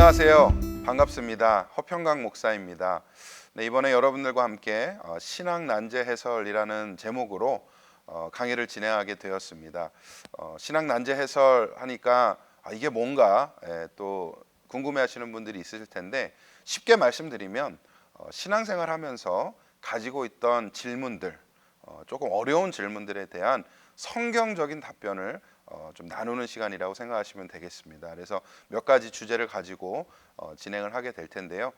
안녕하세요. 반갑습니다. 허평강 목사입니다. 이번에 여러분들과 함께 신앙 난제 해설이라는 제목으로 강의를 진행하게 되었습니다. 신앙 난제 해설 하니까 이게 뭔가 또 궁금해하시는 분들이 있으실 텐데, 쉽게 말씀드리면 신앙생활 하면서 가지고 있던 질문들, 조금 어려운 질문들에 대한 성경적인 답변을 좀 나누는 시간이라고 생각하시면 되겠습니다. 그래서 몇 가지 주제를 가지고 진행을 하게 될 텐데요.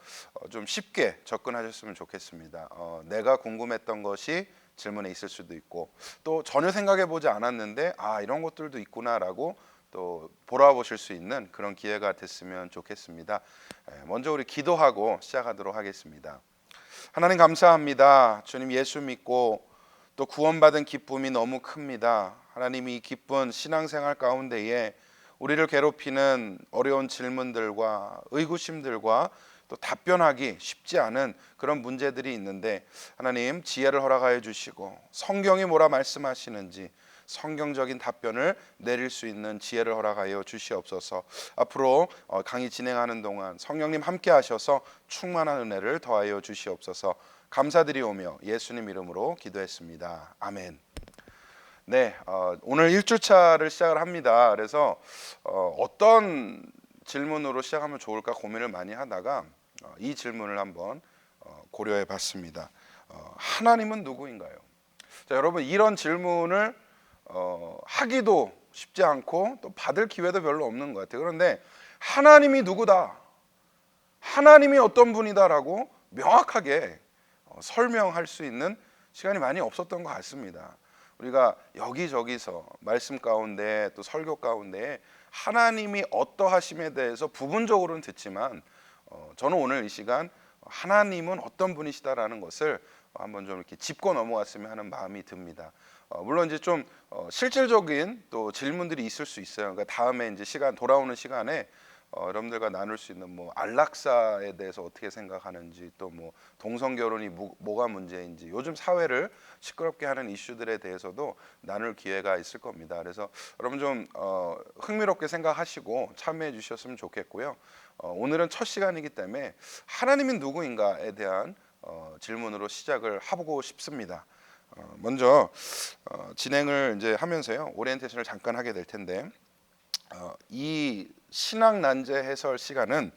좀 쉽게 접근하셨으면 좋겠습니다. 내가 궁금했던 것이 질문에 있을 수도 있고, 또 전혀 생각해 보지 않았는데 이런 것들도 있구나라고 또 돌아보실 수 있는 그런 기회가 됐으면 좋겠습니다. 먼저 우리 기도하고 시작하도록 하겠습니다. 하나님 감사합니다. 주님, 예수 믿고 또 구원받은 기쁨이 너무 큽니다. 하나님이 이 기쁜 신앙생활 가운데에 우리를 괴롭히는 어려운 질문들과 의구심들과 또 답변하기 쉽지 않은 그런 문제들이 있는데, 하나님 지혜를 허락하여 주시고 성경이 뭐라 말씀하시는지 성경적인 답변을 내릴 수 있는 지혜를 허락하여 주시옵소서. 앞으로 강의 진행하는 동안 성령님 함께 하셔서 충만한 은혜를 더하여 주시옵소서. 감사드리오며 예수님 이름으로 기도했습니다. 아멘. 오늘 1주차를 시작을 합니다. 그래서 어떤 질문으로 시작하면 좋을까 고민을 많이 하다가 이 질문을 한번 고려해 봤습니다. 하나님은 누구인가요? 자, 여러분, 이런 질문을 하기도 쉽지 않고 또 받을 기회도 별로 없는 것 같아요. 그런데 하나님이 누구다, 하나님이 어떤 분이다라고 명확하게 설명할 수 있는 시간이 많이 없었던 것 같습니다. 우리가 여기저기서 말씀 가운데 또 설교 가운데 하나님이 어떠하심에 대해서 부분적으로는 듣지만, 저는 오늘 이 시간 하나님은 어떤 분이시다라는 것을 한번 좀 이렇게 짚고 넘어갔으면 하는 마음이 듭니다. 물론 이제 좀 실질적인 또 질문들이 있을 수 있어요. 그러니까 다음에 이제 시간 돌아오는 시간에 여러분들과 나눌 수 있는 안락사에 대해서 어떻게 생각하는지, 또 동성 결혼이 뭐가 문제인지, 요즘 사회를 시끄럽게 하는 이슈들에 대해서도 나눌 기회가 있을 겁니다. 그래서 여러분 좀 흥미롭게 생각하시고 참여해 주셨으면 좋겠고요. 오늘은 첫 시간이기 때문에 하나님은 누구인가에 대한 질문으로 시작을 하고 싶습니다. 먼저 진행을 이제 하면서요, 오리엔테이션을 잠깐 하게 될 텐데, 이 신앙 난제 해설 시간은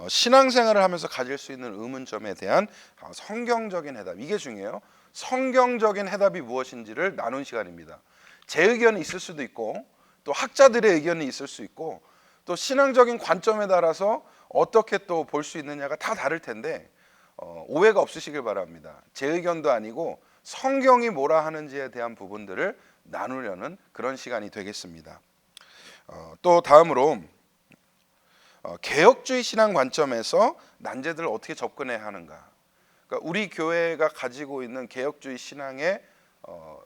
신앙생활을 하면서 가질 수 있는 의문점에 대한 성경적인 해답, 이게 중요해요. 성경적인 해답이 무엇인지를 나눈 시간입니다. 제 의견이 있을 수도 있고, 또 학자들의 의견이 있을 수 있고, 또 신앙적인 관점에 따라서 어떻게 또 볼 수 있느냐가 다 다를 텐데, 오해가 없으시길 바랍니다. 제 의견도 아니고 성경이 뭐라 하는지에 대한 부분들을 나누려는 그런 시간이 되겠습니다. 또 다음으로 개혁주의 신앙 관점에서 난제들을 어떻게 접근해야 하는가, 그러니까 우리 교회가 가지고 있는 개혁주의 신앙의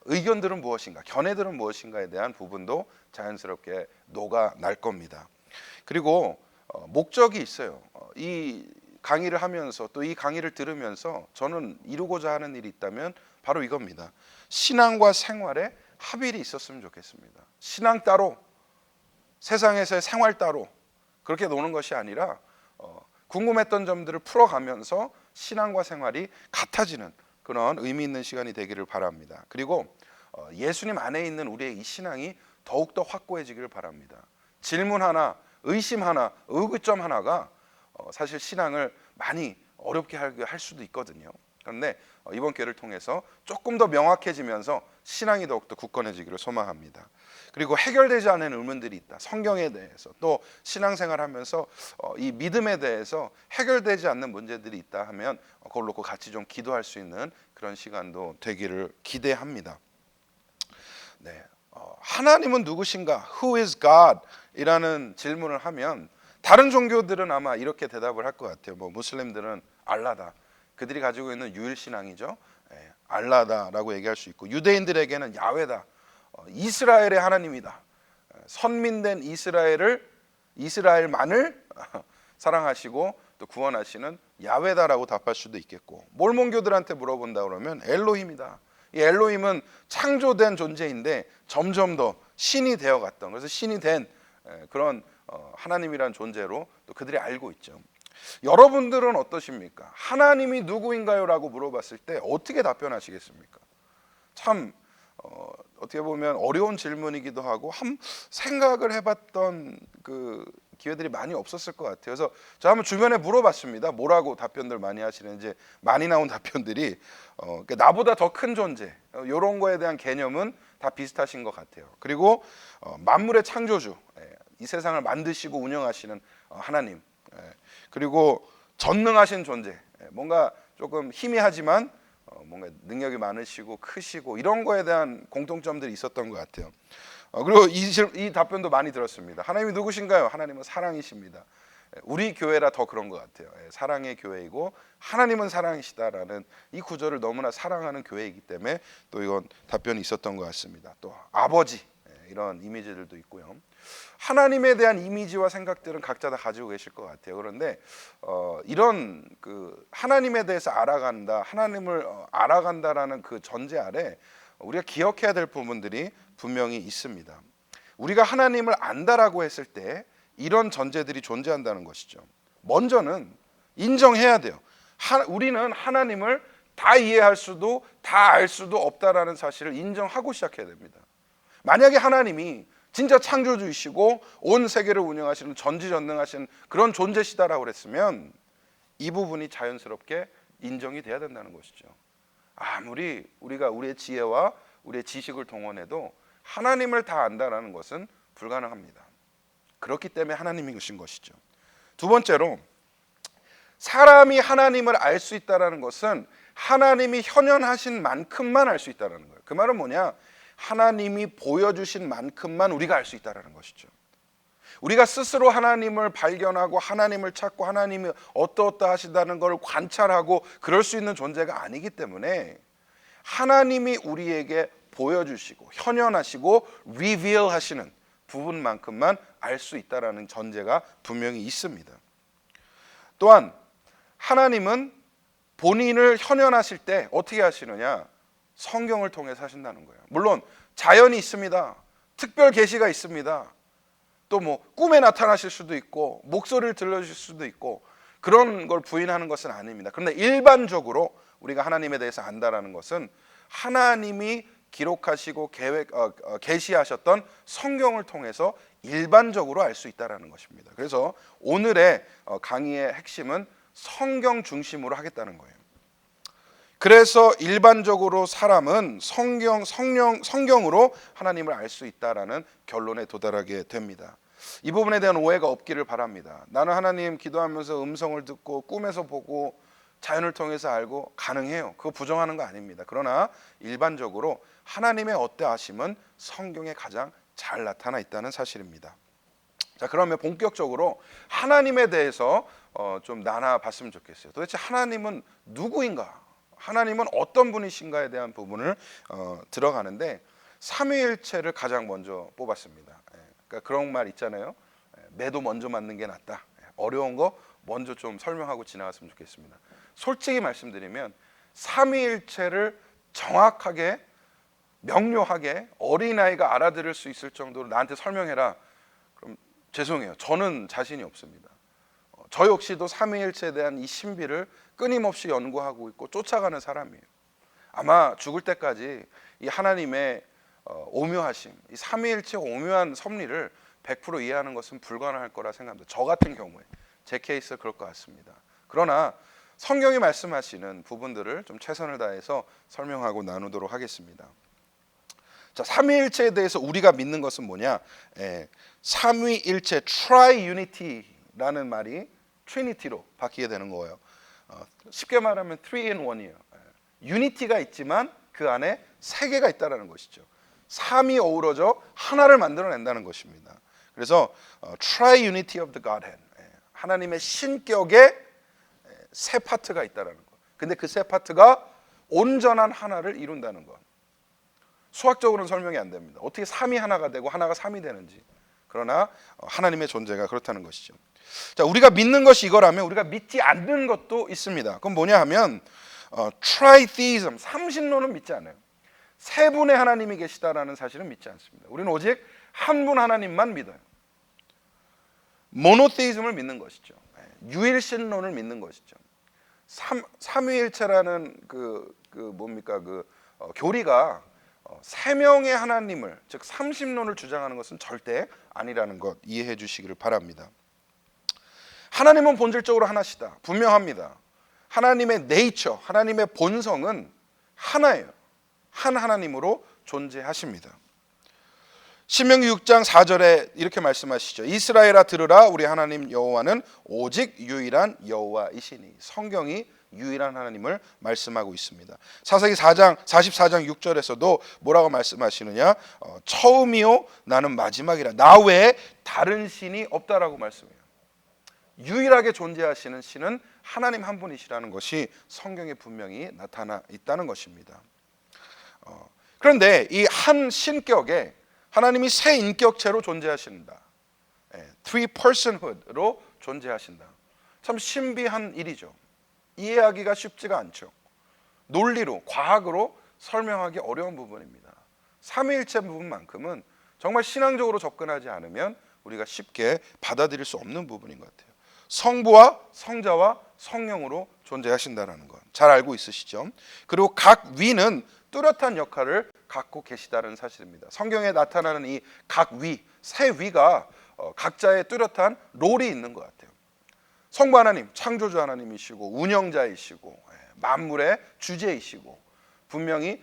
의견들은 무엇인가, 견해들은 무엇인가에 대한 부분도 자연스럽게 녹아날 겁니다. 그리고 목적이 있어요. 이 강의를 하면서 또 이 강의를 들으면서 저는 이루고자 하는 일이 있다면 바로 이겁니다. 신앙과 생활에 합일이 있었으면 좋겠습니다. 신앙 따로, 세상에서의 생활 따로 그렇게 노는 것이 아니라 궁금했던 점들을 풀어가면서 신앙과 생활이 같아지는 그런 의미 있는 시간이 되기를 바랍니다. 그리고 예수님 안에 있는 우리의 이 신앙이 더욱더 확고해지기를 바랍니다. 질문 하나, 의심 하나, 의구점 하나가 사실 신앙을 많이 어렵게 할 수도 있거든요. 그런데 이번 기회를 통해서 조금 더 명확해지면서 신앙이 더욱더 굳건해지기를 소망합니다. 그리고 해결되지 않은 의문들이 있다, 성경에 대해서, 또 신앙생활하면서 이 믿음에 대해서 해결되지 않는 문제들이 있다 하면 그걸 놓고 같이 좀 기도할 수 있는 그런 시간도 되기를 기대합니다. 하나님은 누구신가? Who is God? 이라는 질문을 하면 다른 종교들은 아마 이렇게 대답을 할 것 같아요. 무슬림들은 알라다, 그들이 가지고 있는 유일신앙이죠. 알라다라고 얘기할 수 있고, 유대인들에게는 야훼다, 이스라엘의 하나님이다, 선민된 이스라엘만을 사랑하시고 또 구원하시는 야훼다라고 답할 수도 있겠고, 몰몬교들한테 물어본다 그러면 엘로힘이다, 이 엘로힘은 창조된 존재인데 점점 더 신이 되어갔던, 그래서 신이 된 그런 하나님이란 존재로 또 그들이 알고 있죠. 여러분들은 어떠십니까? 하나님이 누구인가요? 라고 물어봤을 때 어떻게 답변하시겠습니까? 참 어떻게 보면 어려운 질문이기도 하고 생각을 해봤던 그 기회들이 많이 없었을 것 같아요. 그래서 저 한번 주변에 물어봤습니다. 뭐라고 답변들 많이 하시는지. 많이 나온 답변들이 나보다 더 큰 존재, 이런 거에 대한 개념은 다 비슷하신 것 같아요. 그리고 만물의 창조주, 이 세상을 만드시고 운영하시는 하나님, 그리고 전능하신 존재, 뭔가 조금 희미하지만 뭔가 능력이 많으시고 크시고 이런 거에 대한 공통점들이 있었던 것 같아요. 그리고 이 답변도 많이 들었습니다. 하나님이 누구신가요? 하나님은 사랑이십니다. 우리 교회라 더 그런 것 같아요. 사랑의 교회이고 하나님은 사랑이시다라는 이 구절을 너무나 사랑하는 교회이기 때문에 또 이건 답변이 있었던 것 같습니다. 또 아버지, 이런 이미지들도 있고요. 하나님에 대한 이미지와 생각들은 각자 다 가지고 계실 것 같아요. 그런데 이런 그 하나님에 대해서 알아간다, 하나님을 알아간다라는 그 전제 아래 우리가 기억해야 될 부분들이 분명히 있습니다. 우리가 하나님을 안다라고 했을 때 이런 전제들이 존재한다는 것이죠. 먼저는 인정해야 돼요. 우리는 하나님을 다 이해할 수도 다 알 수도 없다라는 사실을 인정하고 시작해야 됩니다. 만약에 하나님이 진짜 창조주이시고 온 세계를 운영하시는 전지전능하신 그런 존재시다라고 그랬으면 이 부분이 자연스럽게 인정이 돼야 된다는 것이죠. 아무리 우리가 우리의 지혜와 우리의 지식을 동원해도 하나님을 다 안다라는 것은 불가능합니다. 그렇기 때문에 하나님이신 것이죠. 두 번째로, 사람이 하나님을 알 수 있다라는 것은 하나님이 현현하신 만큼만 알 수 있다라는 거예요. 그 말은 뭐냐? 하나님이 보여주신 만큼만 우리가 알 수 있다라는 것이죠. 우리가 스스로 하나님을 발견하고 하나님을 찾고 하나님이 어떠어떠 하시다는 걸 관찰하고 그럴 수 있는 존재가 아니기 때문에 하나님이 우리에게 보여주시고 현현하시고 리빌 하시는 부분만큼만 알 수 있다라는 전제가 분명히 있습니다. 또한 하나님은 본인을 현현하실 때 어떻게 하시느냐? 성경을 통해서 하신다는 거예요. 물론 자연이 있습니다. 특별 계시가 있습니다. 또 뭐 꿈에 나타나실 수도 있고 목소리를 들려주실 수도 있고 그런 걸 부인하는 것은 아닙니다. 그런데 일반적으로 우리가 하나님에 대해서 안다라는 것은 하나님이 기록하시고 계시하셨던 성경을 통해서 일반적으로 알 수 있다라는 것입니다. 그래서 오늘의 강의의 핵심은 성경 중심으로 하겠다는 거예요. 그래서 일반적으로 사람은 성경으로 하나님을 알 수 있다라는 결론에 도달하게 됩니다. 이 부분에 대한 오해가 없기를 바랍니다. 나는 하나님 기도하면서 음성을 듣고 꿈에서 보고 자연을 통해서 알고 가능해요. 그거 부정하는 거 아닙니다. 그러나 일반적으로 하나님의 어떠하심은 성경에 가장 잘 나타나 있다는 사실입니다. 자, 그러면 본격적으로 하나님에 대해서 좀 나눠봤으면 좋겠어요. 도대체 하나님은 누구인가? 하나님은 어떤 분이신가에 대한 부분을 들어가는데 삼위일체를 가장 먼저 뽑았습니다. 그러니까 그런 말 있잖아요. 매도 먼저 맞는 게 낫다. 어려운 거 먼저 좀 설명하고 지나갔으면 좋겠습니다. 솔직히 말씀드리면 삼위일체를 정확하게 명료하게 어린아이가 알아들을 수 있을 정도로 나한테 설명해라. 그럼 죄송해요. 저는 자신이 없습니다. 저 역시도 삼위일체에 대한 이 신비를 끊임없이 연구하고 있고 쫓아가는 사람이에요. 아마 죽을 때까지 이 하나님의 오묘하심, 이 삼위일체의 오묘한 섭리를 100% 이해하는 것은 불가능할 거라 생각합니다. 저 같은 경우에 제 케이스가 그럴 것 같습니다. 그러나 성경이 말씀하시는 부분들을 좀 최선을 다해서 설명하고 나누도록 하겠습니다. 자, 삼위일체에 대해서 우리가 믿는 것은 뭐냐? 삼위일체, 트라이유니티라는 말이 트리니티로 바뀌게 되는 거예요. 쉽게 말하면 3-in-1이에요. 유니티가 있지만 그 안에 세 개가 있다는 것이죠. 삼이 어우러져 하나를 만들어낸다는 것입니다. 그래서 Triunity of the Godhead, 하나님의 신격에 세 파트가 있다는 것. 근데 그 세 파트가 온전한 하나를 이룬다는 것. 수학적으로는 설명이 안 됩니다. 어떻게 삼이 하나가 되고 하나가 삼이 되는지. 그러나 하나님의 존재가 그렇다는 것이죠. 자, 우리가 믿는 것이 이거라면 우리가 믿지 않는 것도 있습니다. 그건 뭐냐 하면 트라이티즘, 삼신론은 믿지 않아요. 세 분의 하나님이 계시다라는 사실은 믿지 않습니다. 우리는 오직 한 분 하나님만 믿어요. 모노테이즘을 믿는 것이죠. 유일신론을 믿는 것이죠. 삼위일체라는 교리가 세 명의 하나님을, 즉 삼신론을 주장하는 것은 절대 아니라는 것 이해해 주시기를 바랍니다. 하나님은 본질적으로 하나시다. 분명합니다. 하나님의 네이처, 하나님의 본성은 하나예요. 한 하나님으로 존재하십니다. 신명기 6장 4절에 이렇게 말씀하시죠. 이스라엘아 들으라, 우리 하나님 여호와는 오직 유일한 여호와이시니. 성경이 유일한 하나님을 말씀하고 있습니다. 사사기 44장 6절에서도 뭐라고 말씀하시느냐, 처음이요 나는 마지막이라, 나 외에 다른 신이 없다라고 말씀해요. 유일하게 존재하시는 신은 하나님 한 분이시라는 것이 성경에 분명히 나타나 있다는 것입니다. 그런데 이 한 신격에 하나님이 세 인격체로 존재하신다. Three personhood로 존재하신다. 참 신비한 일이죠. 이해하기가 쉽지가 않죠. 논리로, 과학으로 설명하기 어려운 부분입니다. 삼위일체 부분만큼은 정말 신앙적으로 접근하지 않으면 우리가 쉽게 받아들일 수 없는 부분인 것 같아요. 성부와 성자와 성령으로 존재하신다는 것 잘 알고 있으시죠? 그리고 각 위는 뚜렷한 역할을 갖고 계시다는 사실입니다. 성경에 나타나는 이 각 위, 세 위가 각자의 뚜렷한 롤이 있는 것 같아요. 성부 하나님, 창조주 하나님이시고 운영자이시고 만물의 주제이시고, 분명히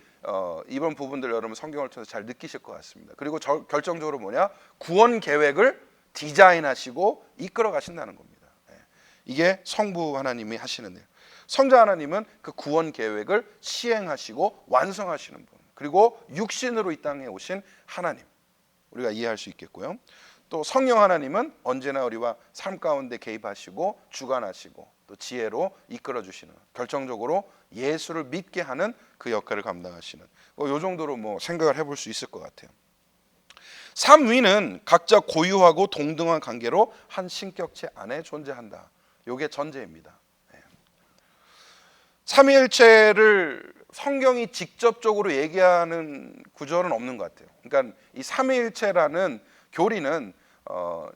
이번 부분들 여러분 성경을 통해서 잘 느끼실 것 같습니다. 그리고 결정적으로 뭐냐? 구원 계획을 디자인하시고 이끌어 가신다는 겁니다. 이게 성부 하나님이 하시는 일. 성자 하나님은 그 구원 계획을 시행하시고 완성하시는 분, 그리고 육신으로 이 땅에 오신 하나님, 우리가 이해할 수 있겠고요. 또 성령 하나님은 언제나 우리와 삶 가운데 개입하시고 주관하시고 또 지혜로 이끌어 주시는, 결정적으로 예수를 믿게 하는 그 역할을 감당하시는, 이 정도로 생각을 해볼 수 있을 것 같아요. 삼위는 각자 고유하고 동등한 관계로 한 신격체 안에 존재한다. 이게 전제입니다. 삼위일체를 성경이 직접적으로 얘기하는 구절은 없는 것 같아요. 그러니까 이 삼위일체라는 교리는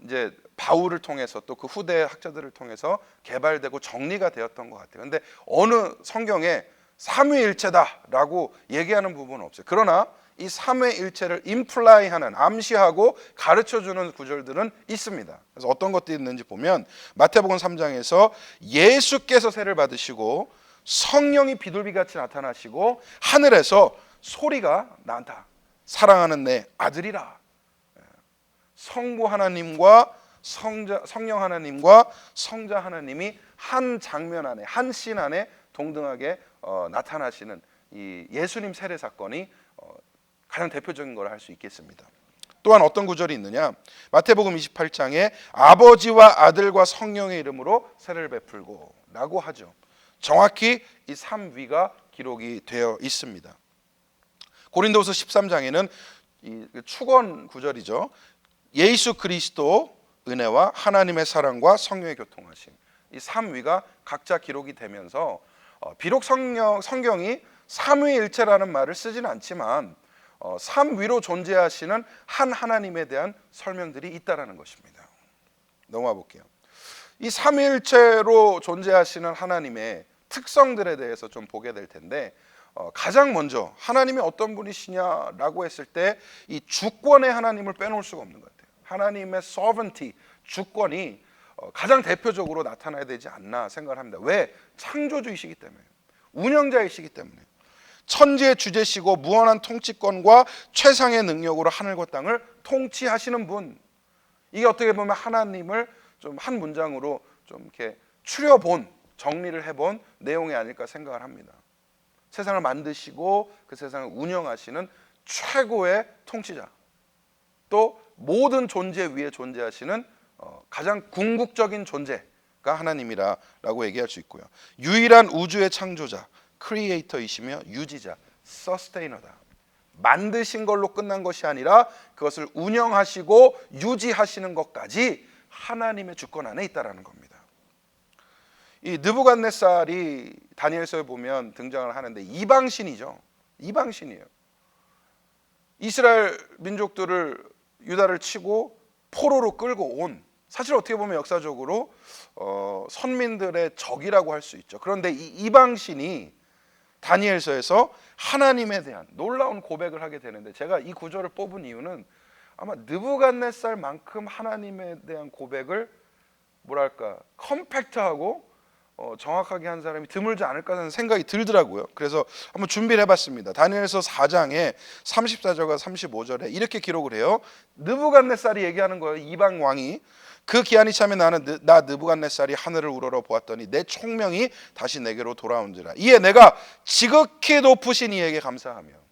이제 바울을 통해서 또 그 후대 학자들을 통해서 개발되고 정리가 되었던 것 같아요. 근데 어느 성경에 삼위일체다라고 얘기하는 부분은 없어요. 그러나 이 삼위일체를 임플라이하는, 암시하고 가르쳐주는 구절들은 있습니다. 그래서 어떤 것들이 있는지 보면 마태복음 3장에서 예수께서 세를 받으시고 성령이 비둘기같이 나타나시고 하늘에서 소리가 난다. 사랑하는 내 아들이라. 성부 하나님과 성령 하나님과 성자 하나님이 한 장면 안에, 한 씬 안에 동등하게 나타나시는 이 예수님 세례 사건이 가장 대표적인 걸 할 수 있겠습니다. 또한 어떤 구절이 있느냐, 마태복음 28장에 아버지와 아들과 성령의 이름으로 세례를 베풀고 라고 하죠. 정확히 이 삼위가 기록이 되어 있습니다. 고린도후서 13장에는 이 축원 구절이죠. 예수 그리스도 은혜와 하나님의 사랑과 성령의 교통하심, 이 삼위가 각자 기록이 되면서 비록 성경이 삼위일체라는 말을 쓰지는 않지만 삼위로 존재하시는 한 하나님에 대한 설명들이 있다라는 것입니다. 넘어가 볼게요. 이 삼위일체로 존재하시는 하나님의 특성들에 대해서 좀 보게 될 텐데, 가장 먼저 하나님이 어떤 분이시냐라고 했을 때 이 주권의 하나님을 빼놓을 수가 없는 것 같아요. 하나님의 sovereignty, 주권이 가장 대표적으로 나타나야 되지 않나 생각을 합니다. 왜? 창조주이시기 때문에, 운영자이시기 때문에, 천지의 주제시고 무한한 통치권과 최상의 능력으로 하늘과 땅을 통치하시는 분. 이게 어떻게 보면 하나님을 좀 한 문장으로 좀 이렇게 추려본, 정리를 해본 내용이 아닐까 생각을 합니다. 세상을 만드시고 그 세상을 운영하시는 최고의 통치자, 또 모든 존재 위에 존재하시는 가장 궁극적인 존재가 하나님이라고 얘기할 수 있고요. 유일한 우주의 창조자, 크리에이터이시며 유지자, 서스테이너다. 만드신 걸로 끝난 것이 아니라 그것을 운영하시고 유지하시는 것까지 하나님의 주권 안에 있다라는 겁니다. 이 느부갓네살이 다니엘서에 보면 등장을 하는데 이방신이죠. 이방신이에요. 이스라엘 민족들을, 유다를 치고 포로로 끌고 온 사실 어떻게 보면 역사적으로 선민들의 적이라고 할 수 있죠. 그런데 이 이방신이 다니엘서에서 하나님에 대한 놀라운 고백을 하게 되는데, 제가 이 구절을 뽑은 이유는 아마 느부갓네살만큼 하나님에 대한 고백을 뭐랄까 컴팩트하고 정확하게 한 사람이 드물지 않을까 하는 생각이 들더라고요. 그래서 한번 준비를 해봤습니다. 다니엘서 4장에 34절과 35절에 이렇게 기록을 해요. 느부갓네살이 얘기하는 거예요. 이방 왕이 그 기한이 차면 나 느부갓네살이 하늘을 우러러 보았더니 내 총명이 다시 내게로 돌아온지라. 이에 내가 지극히 높으신 이에게 감사하며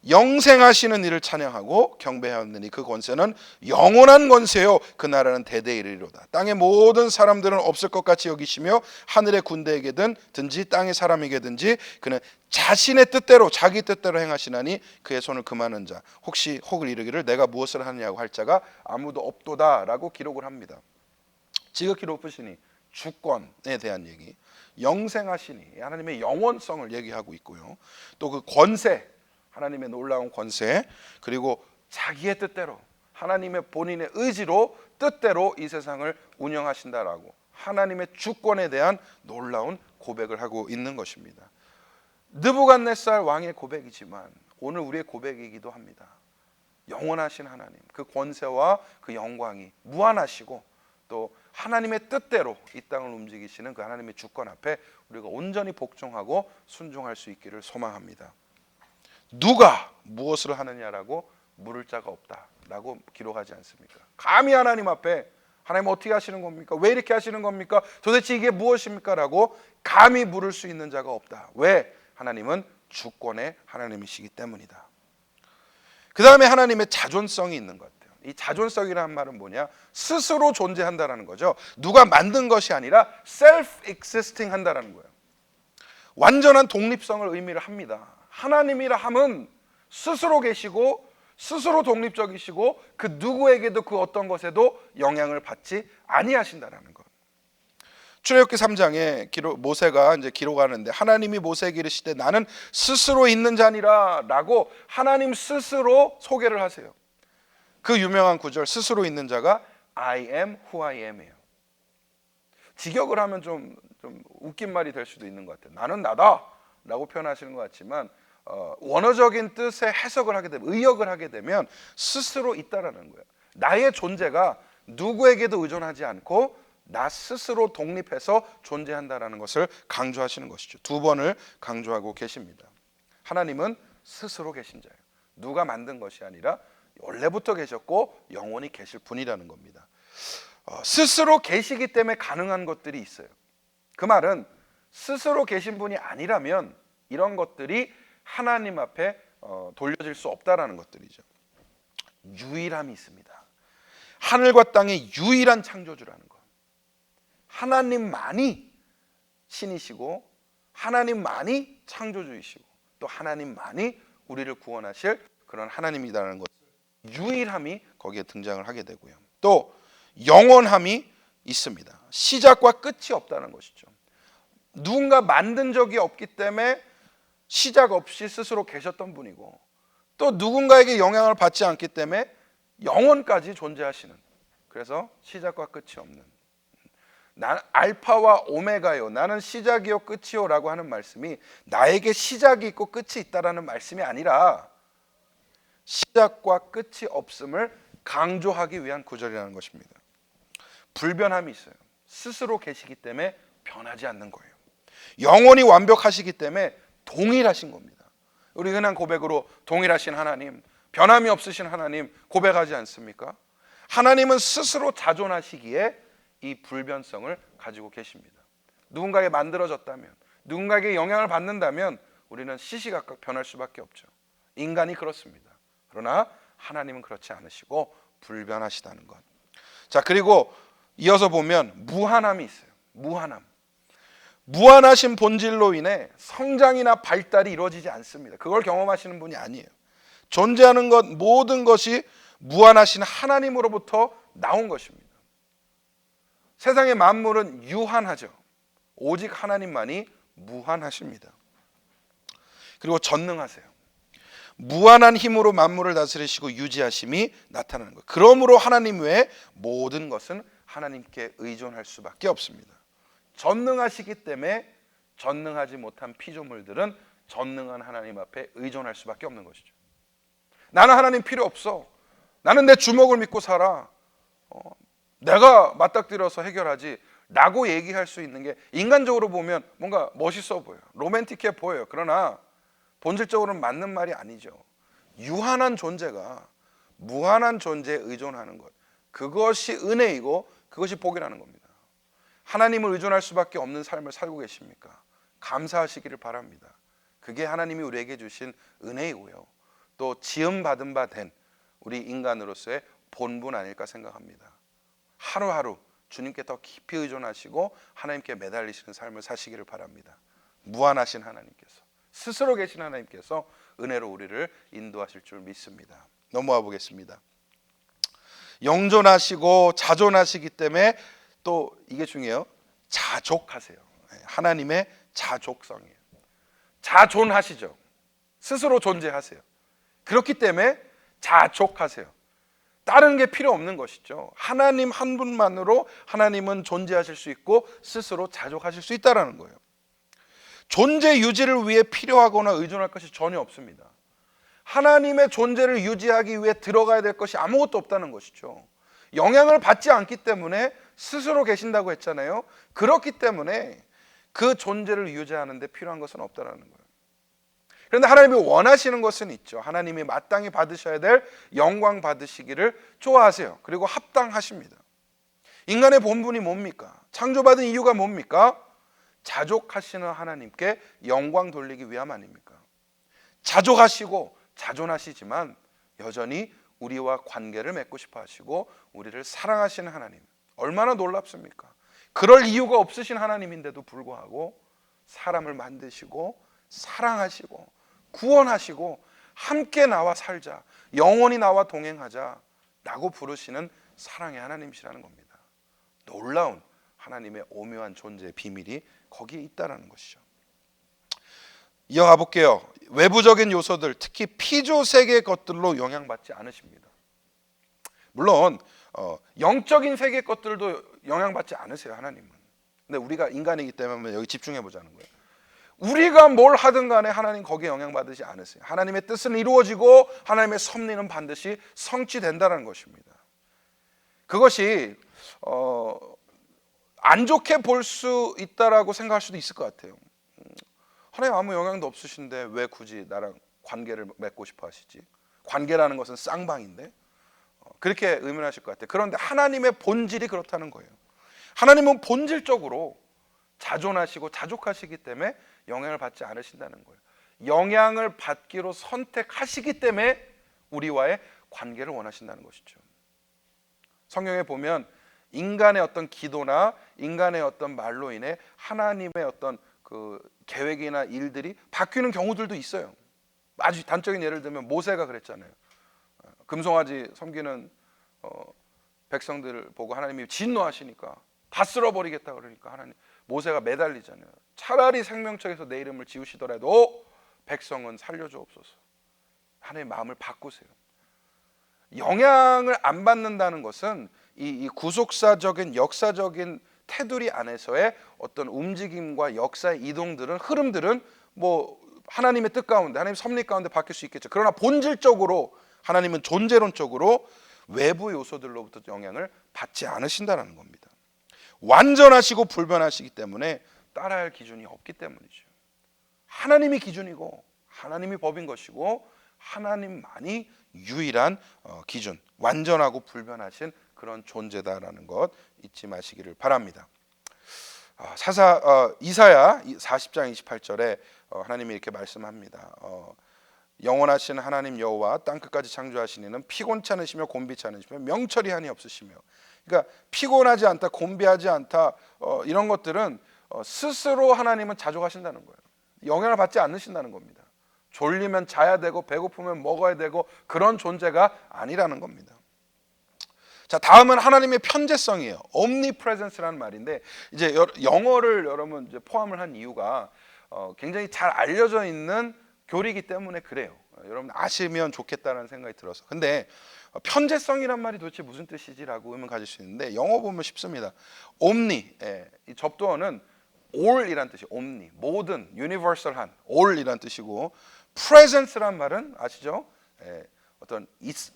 영생하시는 이를 찬양하고 경배하였느니 그 권세는 영원한 권세요 그 나라는 대대에 이르리로다. 땅의 모든 사람들은 없을 것 같이 여기시며 하늘의 군대에게든지 땅의 사람에게든지 그는 자신의 뜻대로 자기 뜻대로 행하시나니 그의 손을 금하는 자 혹시 혹을 이르기를 내가 무엇을 하느냐고 할 자가 아무도 없도다라고 기록을 합니다. 지극히 높으시니 주권에 대한 얘기, 영생하시니 하나님의 영원성을 얘기하고 있고요. 또 그 권세, 하나님의 놀라운 권세, 그리고 자기의 뜻대로 하나님의 본인의 의지로 뜻대로 이 세상을 운영하신다라고 하나님의 주권에 대한 놀라운 고백을 하고 있는 것입니다. 느부갓네살 왕의 고백이지만 오늘 우리의 고백이기도 합니다. 영원하신 하나님, 그 권세와 그 영광이 무한하시고 또 하나님의 뜻대로 이 땅을 움직이시는 그 하나님의 주권 앞에 우리가 온전히 복종하고 순종할 수 있기를 소망합니다. 누가 무엇을 하느냐라고 물을 자가 없다라고 기록하지 않습니까? 감히 하나님 앞에 하나님 어떻게 하시는 겁니까? 왜 이렇게 하시는 겁니까? 도대체 이게 무엇입니까? 라고 감히 물을 수 있는 자가 없다. 왜? 하나님은 주권의 하나님이시기 때문이다. 그 다음에 하나님의 자존성이 있는 것 같아요. 이 자존성이라는 말은 뭐냐? 스스로 존재한다라는 거죠. 누가 만든 것이 아니라 self-existing 한다라는 거예요. 완전한 독립성을 의미를 합니다. 하나님이라 함은 스스로 계시고 스스로 독립적이시고 그 누구에게도 그 어떤 것에도 영향을 받지 아니하신다라는 것. 출애굽기 3장에 모세가 이제 기록하는데 하나님이 모세에게 이르시되 나는 스스로 있는 자니라라고 하나님 스스로 소개를 하세요. 그 유명한 구절 스스로 있는 자가 I am who I am이에요. 직역을 하면 좀 웃긴 말이 될 수도 있는 것 같아요. 나는 나다라고 표현하시는 것 같지만 원어적인 뜻의 해석을 하게 되면 의역을 하게 되면 스스로 있다라는 거예요. 나의 존재가 누구에게도 의존하지 않고 나 스스로 독립해서 존재한다라는 것을 강조하시는 것이죠. 두 번을 강조하고 계십니다. 하나님은 스스로 계신 자예요. 누가 만든 것이 아니라 원래부터 계셨고 영원히 계실 분이라는 겁니다. 스스로 계시기 때문에 가능한 것들이 있어요. 그 말은 스스로 계신 분이 아니라면 이런 것들이 하나님 앞에 돌려질 수 없다라는 것들이죠. 유일함이 있습니다. 하늘과 땅의 유일한 창조주라는 것. 하나님만이 신이시고 하나님만이 창조주이시고 또 하나님만이 우리를 구원하실 그런 하나님이라는 것. 유일함이 거기에 등장을 하게 되고요. 또 영원함이 있습니다. 시작과 끝이 없다는 것이죠. 누군가 만든 적이 없기 때문에 시작 없이 스스로 계셨던 분이고 또 누군가에게 영향을 받지 않기 때문에 영원까지 존재하시는, 그래서 시작과 끝이 없는, 나는 알파와 오메가요, 나는 시작이요 끝이요 라고 하는 말씀이 나에게 시작이 있고 끝이 있다라는 말씀이 아니라 시작과 끝이 없음을 강조하기 위한 구절이라는 것입니다. 불변함이 있어요. 스스로 계시기 때문에 변하지 않는 거예요. 영원히 완벽하시기 때문에 동일하신 겁니다. 우리 흔한 고백으로 동일하신 하나님, 변함이 없으신 하나님 고백하지 않습니까? 하나님은 스스로 자존하시기에 이 불변성을 가지고 계십니다. 누군가에게 만들어졌다면, 누군가에게 영향을 받는다면 우리는 시시각각 변할 수밖에 없죠. 인간이 그렇습니다. 그러나 하나님은 그렇지 않으시고 불변하시다는 것. 자, 그리고 이어서 보면 무한함이 있어요. 무한하신 본질로 인해 성장이나 발달이 이루어지지 않습니다. 그걸 경험하시는 분이 아니에요. 존재하는 것 모든 것이 무한하신 하나님으로부터 나온 것입니다. 세상의 만물은 유한하죠. 오직 하나님만이 무한하십니다. 그리고 전능하세요. 무한한 힘으로 만물을 다스리시고 유지하심이 나타나는 거예요. 그러므로 하나님 외에 모든 것은 하나님께 의존할 수밖에 없습니다. 전능하시기 때문에 전능하지 못한 피조물들은 전능한 하나님 앞에 의존할 수밖에 없는 것이죠. 나는 하나님 필요 없어. 나는 내 주먹을 믿고 살아. 내가 맞닥뜨려서 해결하지 라고 얘기할 수 있는 게 인간적으로 보면 뭔가 멋있어 보여요. 로맨틱해 보여요. 그러나 본질적으로는 맞는 말이 아니죠. 유한한 존재가 무한한 존재에 의존하는 것, 그것이 은혜이고 그것이 복이라는 겁니다. 하나님을 의존할 수밖에 없는 삶을 살고 계십니까? 감사하시기를 바랍니다. 그게 하나님이 우리에게 주신 은혜이고요, 또 지음받은 바 된 우리 인간으로서의 본분 아닐까 생각합니다. 하루하루 주님께 더 깊이 의존하시고 하나님께 매달리시는 삶을 사시기를 바랍니다. 무한하신 하나님께서, 스스로 계신 하나님께서 은혜로 우리를 인도하실 줄 믿습니다. 넘어가 보겠습니다. 영존하시고 자존하시기 때문에 또 이게 중요해요. 자족하세요. 하나님의 자족성이에요. 자존하시죠. 스스로 존재하세요. 그렇기 때문에 자족하세요. 다른 게 필요 없는 것이죠. 하나님 한 분만으로 하나님은 존재하실 수 있고 스스로 자족하실 수 있다는 거예요. 존재 유지를 위해 필요하거나 의존할 것이 전혀 없습니다. 하나님의 존재를 유지하기 위해 들어가야 될 것이 아무것도 없다는 것이죠. 영향을 받지 않기 때문에 스스로 계신다고 했잖아요. 그렇기 때문에 그 존재를 유지하는 데 필요한 것은 없다는 거예요. 그런데 하나님이 원하시는 것은 있죠. 하나님이 마땅히 받으셔야 될 영광 받으시기를 좋아하세요. 그리고 합당하십니다. 인간의 본분이 뭡니까? 창조받은 이유가 뭡니까? 자족하시는 하나님께 영광 돌리기 위함 아닙니까? 자족하시고 자존하시지만 여전히 우리와 관계를 맺고 싶어 하시고 우리를 사랑하시는 하나님, 얼마나 놀랍습니까? 그럴 이유가 없으신 하나님인데도 불구하고 사람을 만드시고 사랑하시고 구원하시고 함께 나와 살자, 영원히 나와 동행하자 라고 부르시는 사랑의 하나님이시라는 겁니다. 놀라운 하나님의 오묘한 존재의 비밀이 거기에 있다는 것이죠. 이어가 볼게요. 외부적인 요소들, 특히 피조 세계의 것들로 영향받지 않으십니다. 물론 영적인 세계의 것들도 영향받지 않으세요, 하나님은. 근데 우리가 인간이기 때문에 여기 집중해 보자는 거예요. 우리가 뭘 하든 간에 하나님 거기에 영향받지 않으세요. 하나님의 뜻은 이루어지고 하나님의 섭리는 반드시 성취된다는 것입니다. 그것이 안 좋게 볼 수 있다라고 생각할 수도 있을 것 같아요. 하나님 아무 영향도 없으신데 왜 굳이 나랑 관계를 맺고 싶어 하시지? 관계라는 것은 쌍방인데, 그렇게 의문하실 것 같아요. 그런데 하나님의 본질이 그렇다는 거예요. 하나님은 본질적으로 자존하시고 자족하시기 때문에 영향을 받지 않으신다는 거예요. 영향을 받기로 선택하시기 때문에 우리와의 관계를 원하신다는 것이죠. 성경에 보면 인간의 어떤 기도나 인간의 어떤 말로 인해 하나님의 어떤 그 계획이나 일들이 바뀌는 경우들도 있어요. 아주 단적인 예를 들면 모세가 그랬잖아요. 금송아지 섬기는 백성들을 보고 하나님이 진노하시니까 다 쓸어버리겠다 그러니까 하나님, 모세가 매달리잖아요. 차라리 생명책에서 내 이름을 지우시더라도 백성은 살려주옵소서. 하나님의 마음을 바꾸세요. 영향을 안 받는다는 것은 이 구속사적인 역사적인 테두리 안에서의 어떤 움직임과 역사의 이동들은, 흐름들은 뭐 하나님의 뜻 가운데, 하나님의 섭리 가운데 바뀔 수 있겠죠. 그러나 본질적으로 하나님은 존재론적으로 외부 요소들로부터 영향을 받지 않으신다는 겁니다. 완전하시고 불변하시기 때문에 따라야 할 기준이 없기 때문이죠. 하나님이 기준이고 하나님이 법인 것이고 하나님만이 유일한 기준, 완전하고 불변하신 그런 존재다라는 것 잊지 마시기를 바랍니다. 이사야 40장 28절에 하나님이 이렇게 말씀합니다. 영원하신 하나님 여호와 땅끝까지 창조하신 이는 피곤치 않으시며 곤비치 않으시며 명철이 한이 없으시며. 그러니까 피곤하지 않다, 곤비하지 않다, 이런 것들은 스스로 하나님은 자족하신다는 거예요. 영향을 받지 않으신다는 겁니다. 졸리면 자야 되고 배고프면 먹어야 되고 그런 존재가 아니라는 겁니다. 자, 다음은 하나님의 편재성이에요. omnipresence라는 말인데, 이제 영어를 여러분 이제 포함을 한 이유가 굉장히 잘 알려져 있는 교리이기 때문에 그래요. 여러분 아시면 좋겠다는 생각이 들어서. 근데 편재성이란 말이 도대체 무슨 뜻이지라고 의문 가질 수 있는데 영어 보면 쉽습니다. omni, 이 접두어는 all이란 뜻이 omni, 모든, universal한, all이란 뜻이고 presence란 말은 아시죠? 어떤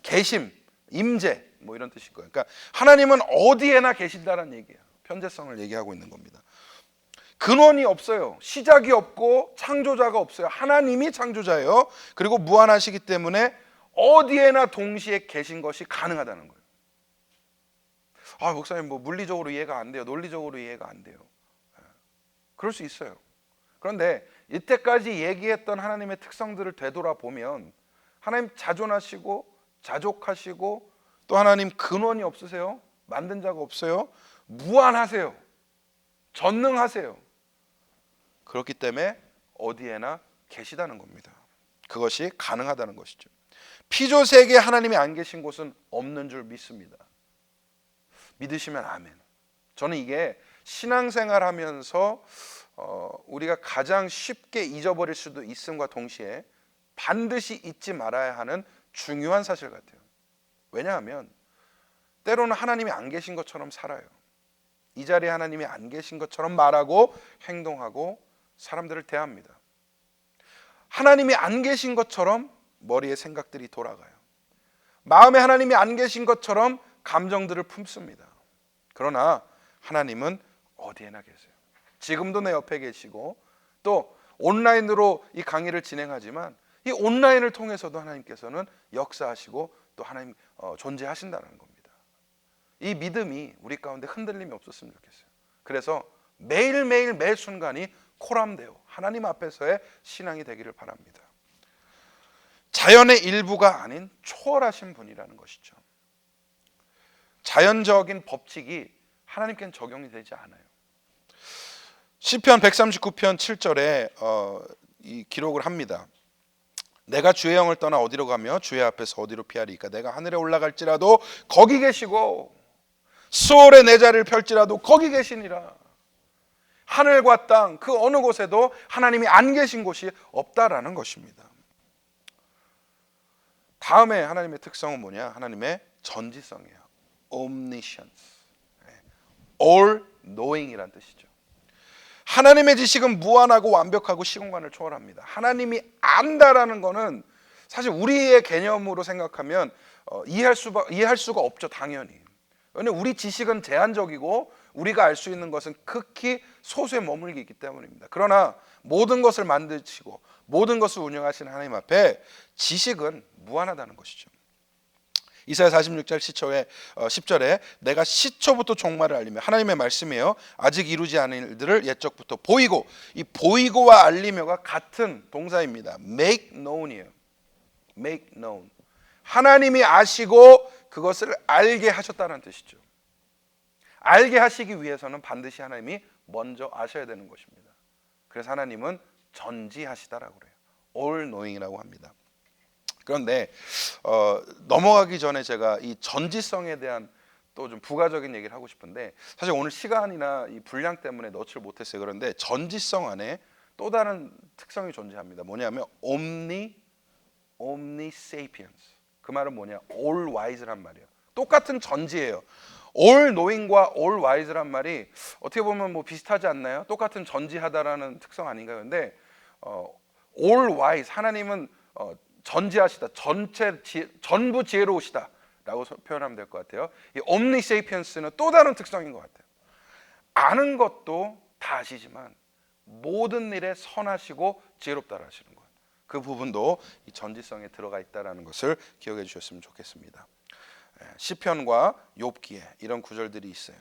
계심, 임재 뭐 이런 뜻일 거예요. 그러니까 하나님은 어디에나 계신다는 얘기예요. 편재성을 얘기하고 있는 겁니다. 근원이 없어요. 시작이 없고 창조자가 없어요. 하나님이 창조자예요. 그리고 무한하시기 때문에 어디에나 동시에 계신 것이 가능하다는 거예요. 아, 목사님 뭐 물리적으로 이해가 안 돼요. 논리적으로 이해가 안 돼요. 그럴 수 있어요. 그런데 이때까지 얘기했던 하나님의 특성들을 되돌아보면 하나님 자존하시고 자족하시고 또 하나님 근원이 없으세요. 만든 자가 없어요. 무한하세요. 전능하세요. 그렇기 때문에 어디에나 계시다는 겁니다. 그것이 가능하다는 것이죠. 피조 세계에 하나님이 안 계신 곳은 없는 줄 믿습니다. 믿으시면 아멘. 저는 이게 신앙생활 하면서 우리가 가장 쉽게 잊어버릴 수도 있음과 동시에 반드시 잊지 말아야 하는 중요한 사실 같아요. 왜냐하면 때로는 하나님이 안 계신 것처럼 살아요. 이 자리에 하나님이 안 계신 것처럼 말하고 행동하고 사람들을 대합니다. 하나님이 안 계신 것처럼 머리에 생각들이 돌아가요. 마음에 하나님이 안 계신 것처럼 감정들을 품습니다. 그러나 하나님은 어디에나 계세요. 지금도 내 옆에 계시고 또 온라인으로 이 강의를 진행하지만 이 온라인을 통해서도 하나님께서는 역사하시고 또 하나님 존재하신다는 겁니다. 이 믿음이 우리 가운데 흔들림이 없었으면 좋겠어요. 그래서 매일매일 매 순간이 코람데오 하나님 앞에서의 신앙이 되기를 바랍니다. 자연의 일부가 아닌 초월하신 분이라는 것이죠. 자연적인 법칙이 하나님께는 적용이 되지 않아요. 시편 139편 7절에 이 기록을 합니다. 내가 주의 영을 떠나 어디로 가며 주의 앞에서 어디로 피하리까? 내가 하늘에 올라갈지라도 거기 계시고 수월에 내 자리를 펼지라도 거기 계시니라. 하늘과 땅 그 어느 곳에도 하나님이 안 계신 곳이 없다라는 것입니다. 다음에 하나님의 특성은 뭐냐? 하나님의 전지성이에요. Omniscience, All Knowing이란 뜻이죠. 하나님의 지식은 무한하고 완벽하고 시공간을 초월합니다. 하나님이 안다라는 것은 사실 우리의 개념으로 생각하면 이해할 수가 없죠, 당연히. 왜냐하면 우리 지식은 제한적이고 우리가 알 수 있는 것은 극히 소수에 머물기 있기 때문입니다. 그러나 모든 것을 만드시고 모든 것을 운영하시는 하나님 앞에 지식은 무한하다는 것이죠. 이사야 46절 10절에 내가 시초부터 종말을 알리며 하나님의 말씀이에요. 아직 이루지 않은 일들을 옛적부터 보이고, 이 보이고와 알리며가 같은 동사입니다. make known이에요. make known. 하나님이 아시고 그것을 알게 하셨다는 뜻이죠. 알게 하시기 위해서는 반드시 하나님이 먼저 아셔야 되는 것입니다. 그래서 하나님은 전지하시다라고 그래요. all knowing이라고 합니다. 그런데 넘어가기 전에 제가 이 전지성에 대한 또 좀 부가적인 얘기를 하고 싶은데, 사실 오늘 시간이나 이 분량 때문에 넣지를 못했어요. 그런데 전지성 안에 또 다른 특성이 존재합니다. 뭐냐면 omnisapience. 그 말은 뭐냐? all wise란 말이에요. 똑같은 전지예요. all knowing과 all wise란 말이 어떻게 보면 뭐 비슷하지 않나요? 똑같은 전지하다라는 특성 아닌가요? 근데 all wise, 하나님은 전지하시다, 전부 지혜로우시다라고 표현하면 될 것 같아요. 이 omnisapience는 또 다른 특성인 것 같아요. 아는 것도 다 아시지만 모든 일에 선하시고 지혜롭다라 하시는 것. 그 부분도 이 전지성에 들어가 있다라는 것을 기억해 주셨으면 좋겠습니다. 시편과 욥기에 이런 구절들이 있어요.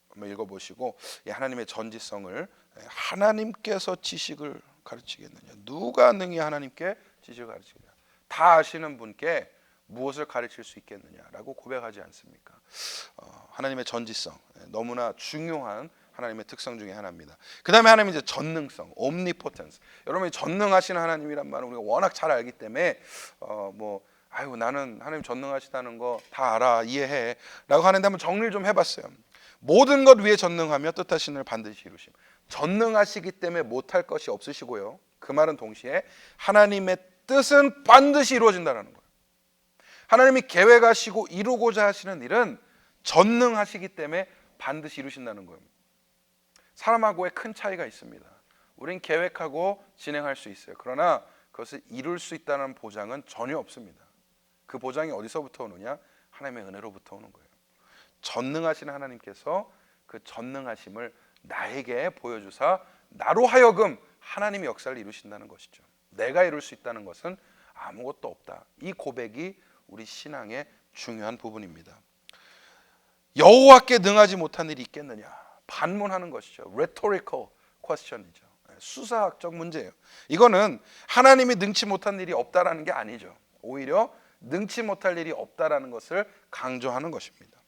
한번 읽어보시고 하나님의 전지성을, 하나님께서 지식을 가르치겠느냐, 누가 능히 하나님께 지식을 가르치느냐, 다 아시는 분께 무엇을 가르칠 수 있겠느냐라고 고백하지 않습니까? 하나님의 전지성, 너무나 중요한 하나님의 특성 중에 하나입니다. 그 다음에 하나님의 이제 전능성, omnipotence. 여러분이 전능하신 하나님이란 말을 우리가 워낙 잘 알기 때문에 나는 하나님 전능하시다는 거 다 알아, 이해해 라고 하는데 한번 정리를 좀 해봤어요. 모든 것 위에 전능하며 뜻하신 일을 반드시 이루심. 전능하시기 때문에 못할 것이 없으시고요. 그 말은 동시에 하나님의 뜻은 반드시 이루어진다는 거예요. 하나님이 계획하시고 이루고자 하시는 일은 전능하시기 때문에 반드시 이루신다는 거예요. 사람하고의 큰 차이가 있습니다. 우린 계획하고 진행할 수 있어요. 그러나 그것을 이룰 수 있다는 보장은 전혀 없습니다. 그 보장이 어디서부터 오느냐? 하나님의 은혜로부터 오는 거예요. 전능하신 하나님께서 그 전능하심을 나에게 보여주사 나로 하여금 하나님의 역사를 이루신다는 것이죠. 내가 이룰 수 있다는 것은 아무것도 없다. 이 고백이 우리 신앙의 중요한 부분입니다. 여호와께 능하지 못한 일이 있겠느냐? 반문하는 것이죠. rhetorical question이죠. 수사학적 문제예요. 이거는 하나님이 능치 못한 일이 없다라는 게 아니죠. 오히려 능치 못할 일이 없다라는 것을 강조하는 것입니다.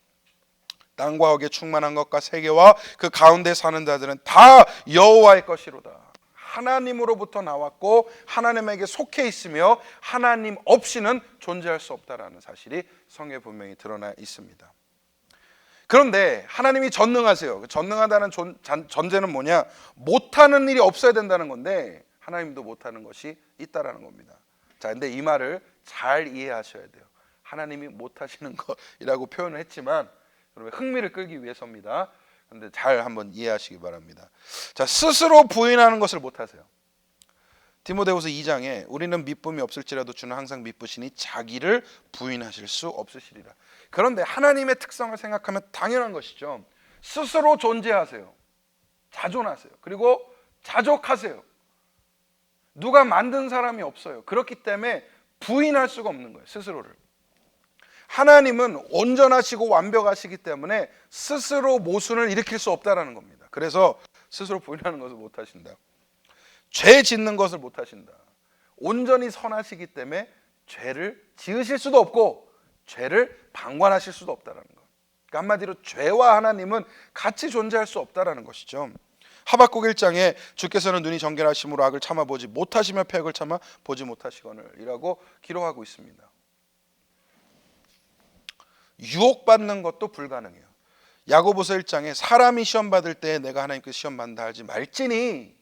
땅과 옥에 충만한 것과 세계와 그 가운데 사는 자들은 다 여호와의 것이로다. 하나님으로부터 나왔고 하나님에게 속해 있으며 하나님 없이는 존재할 수 없다라는 사실이 성경에 분명히 드러나 있습니다. 그런데 하나님이 전능하세요. 전능하다는 전제는 뭐냐? 못하는 일이 없어야 된다는 건데 하나님도 못하는 것이 있다라는 겁니다. 자, 근데 이 말을 잘 이해하셔야 돼요. 하나님이 못하시는 것이라고 표현을 했지만 흥미를 끌기 위해서입니다. 그런데 잘 한번 이해하시기 바랍니다. 자, 스스로 부인하는 것을 못하세요. 디모데후서 2장에 우리는 미쁨이 없을지라도 주는 항상 미쁘시니 자기를 부인하실 수 없으시리라. 그런데 하나님의 특성을 생각하면 당연한 것이죠. 스스로 존재하세요. 자존하세요. 그리고 자족하세요. 누가 만든 사람이 없어요. 그렇기 때문에 부인할 수가 없는 거예요. 스스로를. 하나님은 온전하시고 완벽하시기 때문에 스스로 모순을 일으킬 수 없다는 겁니다. 그래서 스스로 부인하는 것을 못하신다. 죄 짓는 것을 못하신다. 온전히 선하시기 때문에 죄를 지으실 수도 없고 죄를 방관하실 수도 없다는 것. 그러니까 한마디로 죄와 하나님은 같이 존재할 수 없다는 것이죠. 하박국 1장에 주께서는 눈이 정결하심으로 악을 참아보지 못하시며 패역을 참아 보지 못하시거늘 이라고 기록하고 있습니다. 유혹받는 것도 불가능해요. 야고보서 1장에 사람이 시험 받을 때 내가 하나님께 시험 받는다 하지 말지니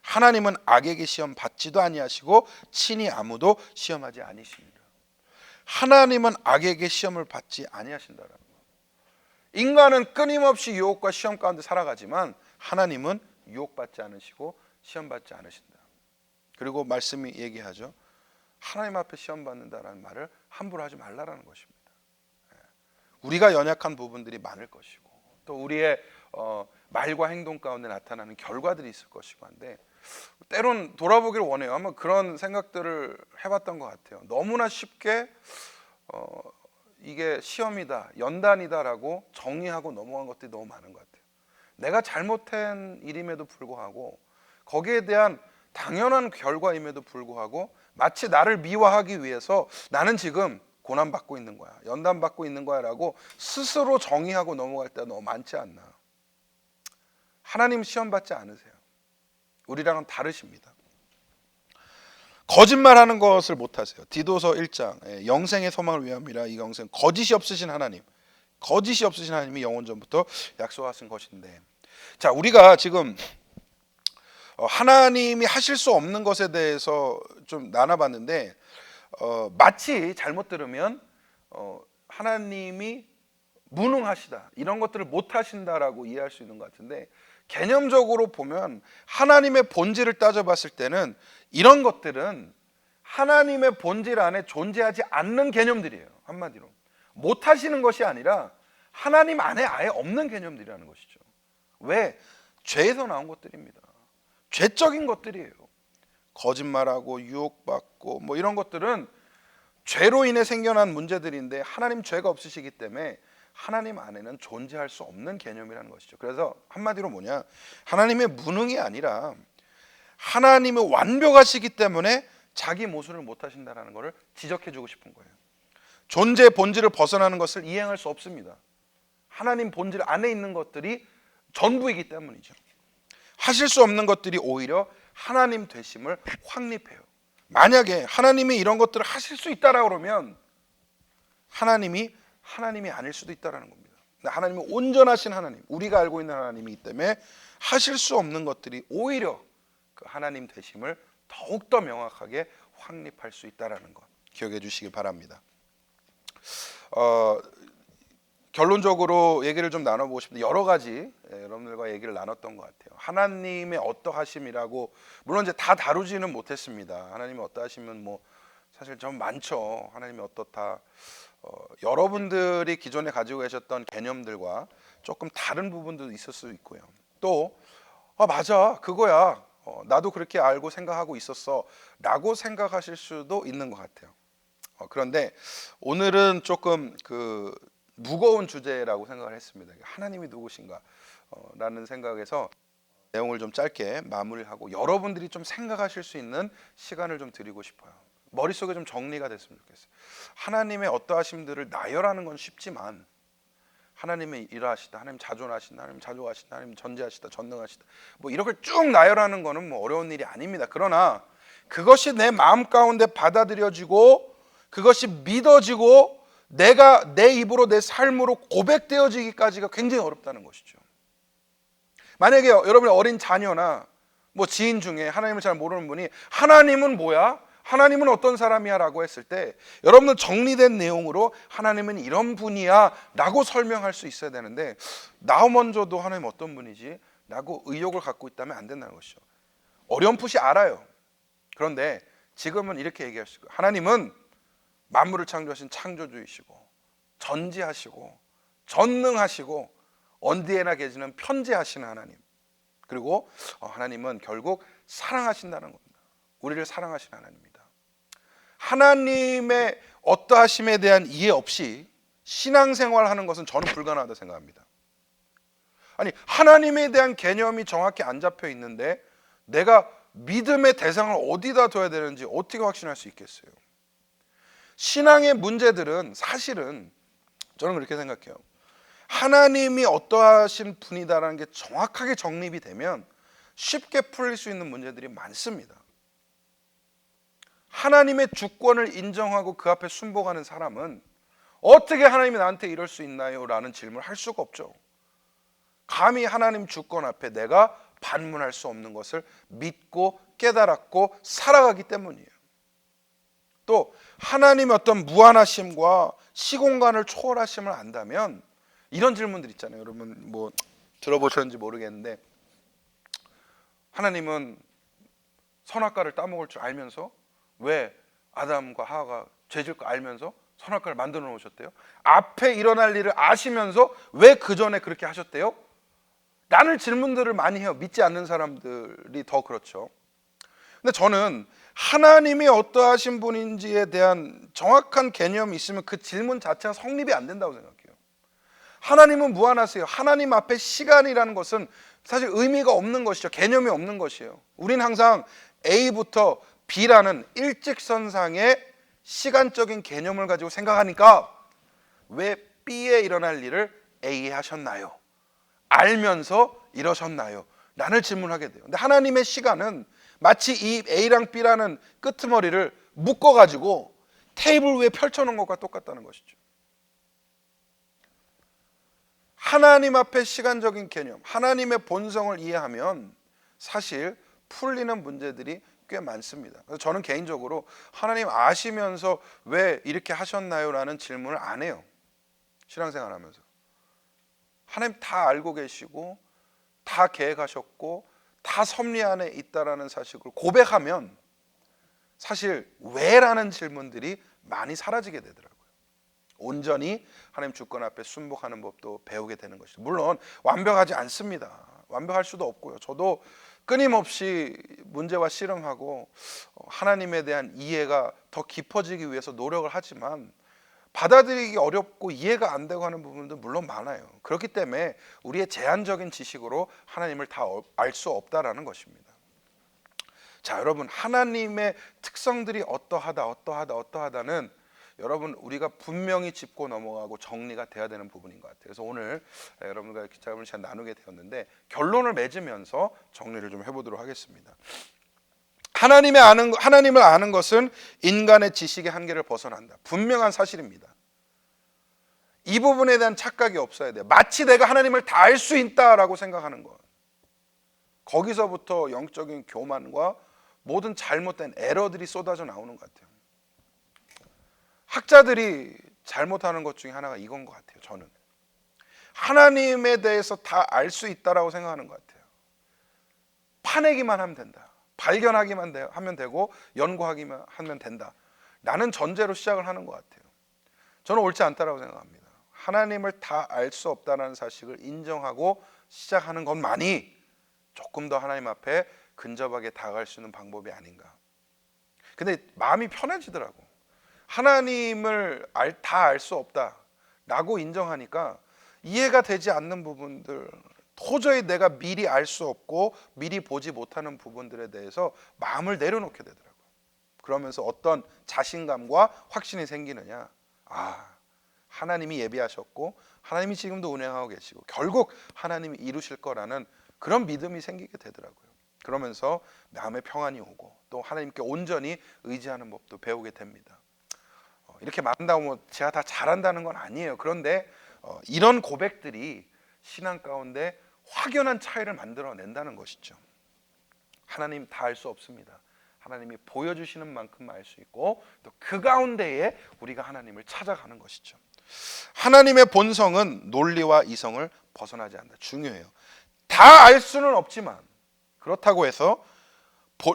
하나님은 악에게 시험 받지도 아니하시고 친히 아무도 시험하지 아니십니다. 하나님은 악에게 시험을 받지 아니하신다라는 거. 인간은 끊임없이 유혹과 시험 가운데 살아가지만 하나님은 유혹받지 않으시고 시험받지 않으신다. 그리고 말씀이 얘기하죠. 하나님 앞에 시험 받는다라는 말을 함부로 하지 말라라는 것입니다. 우리가 연약한 부분들이 많을 것이고 또 우리의 말과 행동 가운데 나타나는 결과들이 있을 것이고 한데 때론 돌아보기를 원해요. 아마 그런 생각들을 해봤던 것 같아요. 너무나 쉽게 이게 시험이다, 연단이다라고 정리하고 넘어간 것들이 너무 많은 것 같아요. 내가 잘못한 일임에도 불구하고 거기에 대한 당연한 결과임에도 불구하고 마치 나를 미화하기 위해서 나는 지금 고난받고 있는 거야, 연단받고 있는 거야 라고 스스로 정의하고 넘어갈 때가 너무 많지 않나. 하나님 시험받지 않으세요. 우리랑은 다르십니다. 거짓말하는 것을 못하세요. 디도서 1장 영생의 소망을 위함이라 이 영생 거짓이 없으신 하나님, 거짓이 없으신 하나님이 영원 전부터 약속하신 것인데, 자, 우리가 지금 하나님이 하실 수 없는 것에 대해서 좀 나눠봤는데 마치 잘못 들으면 하나님이 무능하시다, 이런 것들을 못하신다라고 이해할 수 있는 것 같은데, 개념적으로 보면 하나님의 본질을 따져봤을 때는 이런 것들은 하나님의 본질 안에 존재하지 않는 개념들이에요. 한마디로 못하시는 것이 아니라 하나님 안에 아예 없는 개념들이라는 것이죠. 왜? 죄에서 나온 것들입니다. 죄적인 것들이에요. 거짓말하고 유혹받고 뭐 이런 것들은 죄로 인해 생겨난 문제들인데 하나님 죄가 없으시기 때문에 하나님 안에는 존재할 수 없는 개념이라는 것이죠. 그래서 한마디로 뭐냐, 하나님의 무능이 아니라 하나님의 완벽하시기 때문에 자기 모순을 못하신다는 것을 지적해주고 싶은 거예요. 존재의 본질을 벗어나는 것을 이행할 수 없습니다. 하나님 본질 안에 있는 것들이 전부이기 때문이죠. 하실 수 없는 것들이 오히려 하나님 되심을 확립해요. 만약에 하나님이 이런 것들을 하실 수 있다라고 그러면 하나님이 아닐 수도 있다는 겁니다. 하나님이 온전하신 하나님, 우리가 알고 있는 하나님이기 때문에 하실 수 없는 것들이 오히려 그 하나님 되심을 더욱더 명확하게 확립할 수 있다라는 것 기억해 주시기 바랍니다. 결론적으로 얘기를 좀 나눠보고 싶은데 여러 가지 여러분들과 얘기를 나눴던 것 같아요. 하나님의 어떠하심이라고 물론 이제 다 다루지는 못했습니다. 하나님의 어떠하심은 뭐 사실 좀 많죠. 하나님이 어떻다. 여러분들이 기존에 가지고 계셨던 개념들과 조금 다른 부분도 있을 수 있고요. 또 맞아 그거야. 나도 그렇게 알고 생각하고 있었어 라고 생각하실 수도 있는 것 같아요. 그런데 오늘은 조금 그 무거운 주제라고 생각을 했습니다. 하나님이 누구신가 라는 생각에서 내용을 좀 짧게 마무리하고 여러분들이 좀 생각하실 수 있는 시간을 좀 드리고 싶어요. 머릿속에 좀 정리가 됐으면 좋겠어요. 하나님의 어떠하심들을 나열하는 건 쉽지만 하나님의 일하시다, 하나님 자존하신다, 하나님 자조하시다, 하나님 전지하시다, 전능하시다 뭐 이렇게 쭉 나열하는 거는 뭐 어려운 일이 아닙니다. 그러나 그것이 내 마음 가운데 받아들여지고 그것이 믿어지고 내가 내 입으로 내 삶으로 고백되어지기까지가 굉장히 어렵다는 것이죠. 만약에 여러분의 어린 자녀나 뭐 지인 중에 하나님을 잘 모르는 분이 하나님은 뭐야? 하나님은 어떤 사람이야? 라고 했을 때 여러분은 정리된 내용으로 하나님은 이런 분이야 라고 설명할 수 있어야 되는데 나 먼저도 하나님 어떤 분이지? 라고 의욕을 갖고 있다면 안 된다는 것이죠. 어렴풋이 알아요. 그런데 지금은 이렇게 얘기할 수 있어요. 하나님은 만물을 창조하신 창조주이시고 전지하시고 전능하시고 어디에나 계시는 편재하시는 하나님, 그리고 하나님은 결국 사랑하신다는 겁니다. 우리를 사랑하시는 하나님입니다. 하나님의 어떠하심에 대한 이해 없이 신앙생활하는 것은 저는 불가능하다고 생각합니다. 아니 하나님에 대한 개념이 정확히 안 잡혀 있는데 내가 믿음의 대상을 어디다 둬야 되는지 어떻게 확신할 수 있겠어요? 신앙의 문제들은 사실은 저는 그렇게 생각해요. 하나님이 어떠하신 분이다라는 게 정확하게 정립이 되면 쉽게 풀릴 수 있는 문제들이 많습니다. 하나님의 주권을 인정하고 그 앞에 순복하는 사람은 어떻게 하나님이 나한테 이럴 수 있나요? 라는 질문을 할 수가 없죠. 감히 하나님 주권 앞에 내가 반문할 수 없는 것을 믿고 깨달았고 살아가기 때문이에요. 또 하나님의 어떤 무한하심과 시공간을 초월하심을 안다면 이런 질문들 있잖아요. 여러분 뭐 들어보셨는지 모르겠는데 하나님은 선악과를 따먹을 줄 알면서 왜 아담과 하와가 죄질 거 알면서 선악과를 만들어 놓으셨대요? 앞에 일어날 일을 아시면서 왜 그 전에 그렇게 하셨대요? 라는 질문들을 많이 해요. 믿지 않는 사람들이 더 그렇죠. 근데 저는 하나님이 어떠하신 분인지에 대한 정확한 개념이 있으면 그 질문 자체가 성립이 안 된다고 생각해요. 하나님은 무한하세요. 하나님 앞에 시간이라는 것은 사실 의미가 없는 것이죠. 개념이 없는 것이에요. 우린 항상 A부터 B라는 일직선상의 시간적인 개념을 가지고 생각하니까 왜 B에 일어날 일을 A에 하셨나요? 알면서 이러셨나요? 라는 질문을 하게 돼요. 근데 하나님의 시간은 마치 이 A랑 B라는 끄트머리를 묶어가지고 테이블 위에 펼쳐놓은 것과 똑같다는 것이죠. 하나님 앞에 시간적인 개념, 하나님의 본성을 이해하면 사실 풀리는 문제들이 꽤 많습니다. 그래서 저는 개인적으로 하나님 아시면서 왜 이렇게 하셨나요? 라는 질문을 안 해요. 신앙생활 하면서. 하나님 다 알고 계시고 다 계획하셨고 다 섭리 안에 있다라는 사실을 고백하면 사실 왜라는 질문들이 많이 사라지게 되더라고요. 온전히 하나님 주권 앞에 순복하는 법도 배우게 되는 것이죠. 물론 완벽하지 않습니다. 완벽할 수도 없고요. 저도 끊임없이 문제와 씨름하고 하나님에 대한 이해가 더 깊어지기 위해서 노력을 하지만 받아들이기 어렵고 이해가 안 되고 하는 부분도 물론 많아요. 그렇기 때문에 우리의 제한적인 지식으로 하나님을 다 알 수 없다라는 것입니다. 자, 여러분 하나님의 특성들이 어떠하다는 여러분 우리가 분명히 짚고 넘어가고 정리가 돼야 되는 부분인 것 같아요. 그래서 오늘 여러분과 기자회견을 잘 나누게 되었는데 결론을 맺으면서 정리를 좀 해보도록 하겠습니다. 하나님을 아는 것은 인간의 지식의 한계를 벗어난다. 분명한 사실입니다. 이 부분에 대한 착각이 없어야 돼요. 마치 내가 하나님을 다 알 수 있다라고 생각하는 것. 거기서부터 영적인 교만과 모든 잘못된 에러들이 쏟아져 나오는 것 같아요. 학자들이 잘못하는 것 중에 하나가 이건 것 같아요. 저는 하나님에 대해서 다 알 수 있다라고 생각하는 것 같아요. 파내기만 하면 된다, 발견하기만 하면 되고 연구하기만 하면 된다 라는 전제로 시작을 하는 것 같아요. 저는 옳지 않다라고 생각합니다. 하나님을 다 알 수 없다는 사실을 인정하고 시작하는 것만이 조금 더 하나님 앞에 근접하게 다가갈 수 있는 방법이 아닌가. 근데 마음이 편해지더라고. 하나님을 다 알 수 없다라고 인정하니까 이해가 되지 않는 부분들, 도저히 내가 미리 알 수 없고 미리 보지 못하는 부분들에 대해서 마음을 내려놓게 되더라고요. 그러면서 어떤 자신감과 확신이 생기느냐, 하나님이 예비하셨고 하나님이 지금도 운행하고 계시고 결국 하나님이 이루실 거라는 그런 믿음이 생기게 되더라고요. 그러면서 마음의 평안이 오고 또 하나님께 온전히 의지하는 법도 배우게 됩니다. 이렇게 말한다고 뭐 제가 다 잘한다는 건 아니에요. 그런데 이런 고백들이 신앙 가운데 확연한 차이를 만들어낸다는 것이죠. 하나님 다 알 수 없습니다. 하나님이 보여주시는 만큼 알 수 있고 또 그 가운데에 우리가 하나님을 찾아가는 것이죠. 하나님의 본성은 논리와 이성을 벗어나지 않는다. 중요해요. 다 알 수는 없지만 그렇다고 해서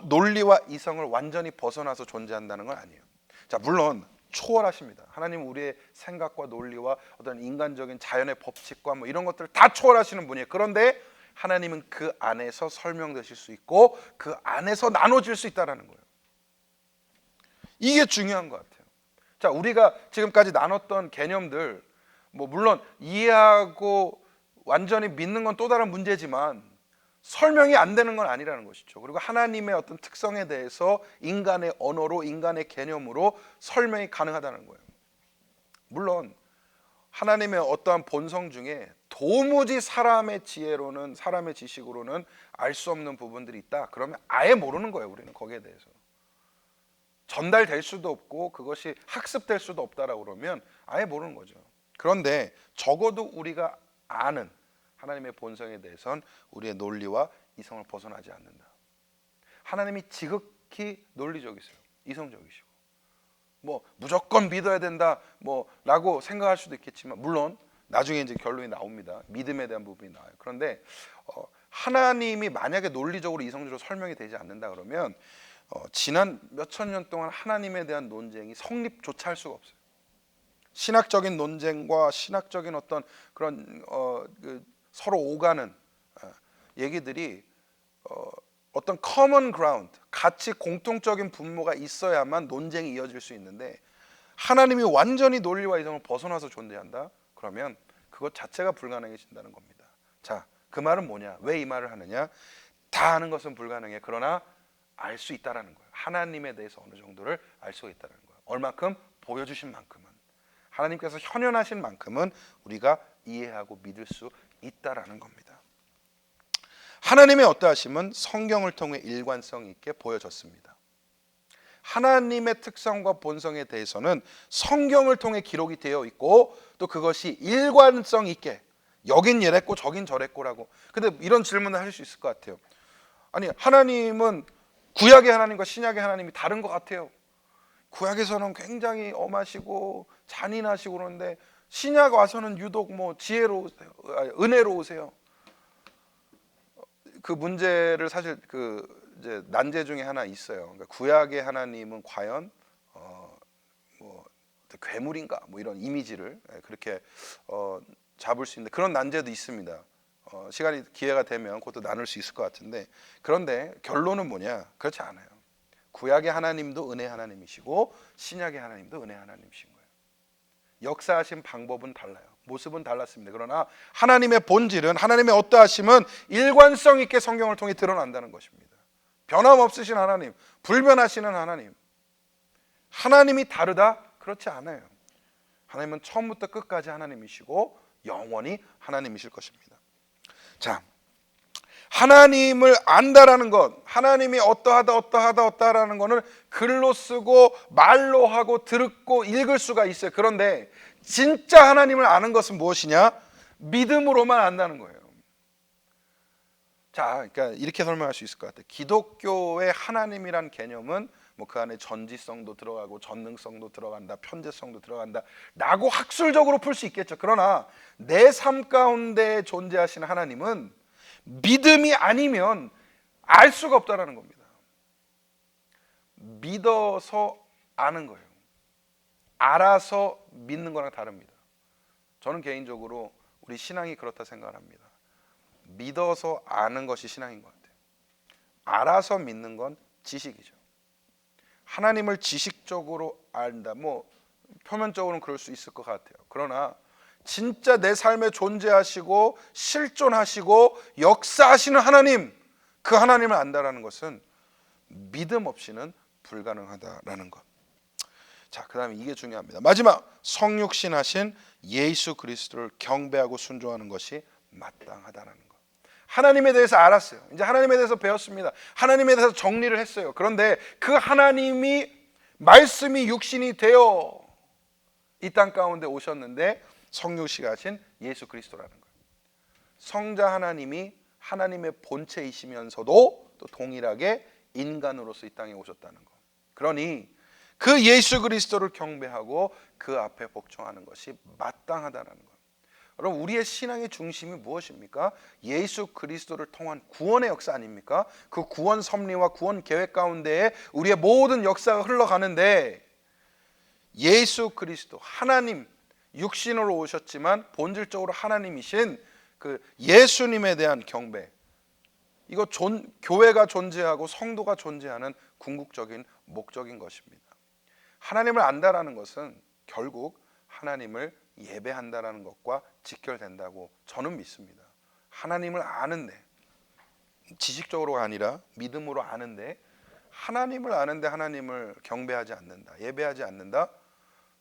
논리와 이성을 완전히 벗어나서 존재한다는 건 아니에요. 자, 물론 초월하십니다. 하나님은 우리의 생각과 논리와 어떤 인간적인 자연의 법칙과 뭐 이런 것들을 다 초월하시는 분이에요. 그런데 하나님은 그 안에서 설명되실 수 있고 그 안에서 나눠질 수 있다는 거예요. 이게 중요한 것 같아요. 자, 우리가 지금까지 나눴던 개념들 뭐 물론 이해하고 완전히 믿는 건 또 다른 문제지만 설명이 안 되는 건 아니라는 것이죠. 그리고 하나님의 어떤 특성에 대해서 인간의 언어로, 인간의 개념으로 설명이 가능하다는 거예요. 물론 하나님의 어떠한 본성 중에 도무지 사람의 지혜로는, 사람의 지식으로는 알 수 없는 부분들이 있다. 그러면 아예 모르는 거예요. 우리는 거기에 대해서 전달될 수도 없고 그것이 학습될 수도 없다라고 그러면 아예 모르는 거죠. 그런데 적어도 우리가 아는 하나님의 본성에 대해서는 우리의 논리와 이성을 벗어나지 않는다. 하나님이 지극히 논리적이세요. 이성적이시고 뭐 무조건 믿어야 된다 뭐라고 생각할 수도 있겠지만 물론 나중에 이제 결론이 나옵니다. 믿음에 대한 부분이 나와요. 그런데 하나님이 만약에 논리적으로 이성적으로 설명이 되지 않는다 그러면 지난 몇천 년 동안 하나님에 대한 논쟁이 성립조차 할 수가 없어요. 신학적인 논쟁과 신학적인 어떤 그런 서로 오가는 얘기들이 어떤 common ground, 같이 공통적인 분모가 있어야만 논쟁이 이어질 수 있는데 하나님이 완전히 논리와 이성을 벗어나서 존재한다? 그러면 그것 자체가 불가능해진다는 겁니다. 자, 그 말은 뭐냐? 왜 이 말을 하느냐? 다 아는 것은 불가능해. 그러나 알 수 있다라는 거예요. 하나님에 대해서 어느 정도를 알 수 있다는 거예요. 얼마큼? 보여주신 만큼은. 하나님께서 현현하신 만큼은 우리가 이해하고 믿을 수 있다라는 겁니다. 하나님의 어떠하심은 성경을 통해 일관성 있게 보여졌습니다. 하나님의 특성과 본성에 대해서는 성경을 통해 기록이 되어 있고 또 그것이 일관성 있게 여긴 이랬고 저긴 저랬고라고. 근데 이런 질문을 하실 수 있을 것 같아요. 아니, 하나님은 구약의 하나님과 신약의 하나님이 다른 것 같아요. 구약에서는 굉장히 엄하시고 잔인하시고 그러는데 신약 와서는 유독 뭐 지혜로우세요, 은혜로우세요. 그 문제를 사실 이제 난제 중에 하나 있어요. 그러니까 구약의 하나님은 과연 뭐 괴물인가 뭐 이런 이미지를 그렇게 잡을 수 있는 그런 난제도 있습니다. 시간이 기회가 되면 그것도 나눌 수 있을 것 같은데 그런데 결론은 뭐냐? 그렇지 않아요. 구약의 하나님도 은혜 하나님이시고 신약의 하나님도 은혜 하나님이신 거예요. 역사하신 방법은 달라요. 모습은 달랐습니다. 그러나 하나님의 본질은 하나님의 어떠하심은 일관성 있게 성경을 통해 드러난다는 것입니다. 변함없으신 하나님, 불변하시는 하나님. 하나님이 다르다? 그렇지 않아요. 하나님은 처음부터 끝까지 하나님이시고 영원히 하나님이실 것입니다. 자, 하나님을 안다라는 것, 하나님이 어떠하다라는 것을 글로 쓰고 말로 하고 듣고 읽을 수가 있어요. 그런데 진짜 하나님을 아는 것은 무엇이냐? 믿음으로만 안다는 거예요. 자, 그러니까 이렇게 설명할 수 있을 것 같아요. 기독교의 하나님이란 개념은 뭐 그 안에 전지성도 들어가고 전능성도 들어간다, 편재성도 들어간다라고 학술적으로 풀 수 있겠죠. 그러나 내 삶 가운데 존재하시는 하나님은 믿음이 아니면 알 수가 없다라는 겁니다. 믿어서 아는 거예요. 알아서 믿는 거랑 다릅니다. 저는 개인적으로 우리 신앙이 그렇다 생각을 합니다. 믿어서 아는 것이 신앙인 것 같아요. 알아서 믿는 건 지식이죠. 하나님을 지식적으로 안다, 뭐 표면적으로는 그럴 수 있을 것 같아요. 그러나 진짜 내 삶에 존재하시고 실존하시고 역사하시는 하나님, 그 하나님을 안다라는 것은 믿음 없이는 불가능하다라는 것. 자, 그 다음에 이게 중요합니다. 마지막, 성육신하신 예수 그리스도를 경배하고 순종하는 것이 마땅하다라는 것. 하나님에 대해서 알았어요. 이제 하나님에 대해서 배웠습니다. 하나님에 대해서 정리를 했어요. 그런데 그 하나님이 말씀이 육신이 되어 이 땅 가운데 오셨는데 성육신하신 예수 그리스도라는 거예요. 성자 하나님이 하나님의 본체이시면서도 또 동일하게 인간으로서 이 땅에 오셨다는 것. 그러니 그 예수 그리스도를 경배하고 그 앞에 복종하는 것이 마땅하다는 것. 여러분, 우리의 신앙의 중심이 무엇입니까? 예수 그리스도를 통한 구원의 역사 아닙니까? 그 구원 섭리와 구원 계획 가운데에 우리의 모든 역사가 흘러가는데, 예수 그리스도 하나님 육신으로 오셨지만 본질적으로 하나님이신 그 예수님에 대한 경배, 이거 교회가 존재하고 성도가 존재하는 궁극적인 목적인 것입니다. 하나님을 안다라는 것은 결국 하나님을 예배한다라는 것과 직결된다고 저는 믿습니다. 하나님을 아는데, 지식적으로가 아니라 믿음으로 아는데, 하나님을 아는데 하나님을 경배하지 않는다, 예배하지 않는다,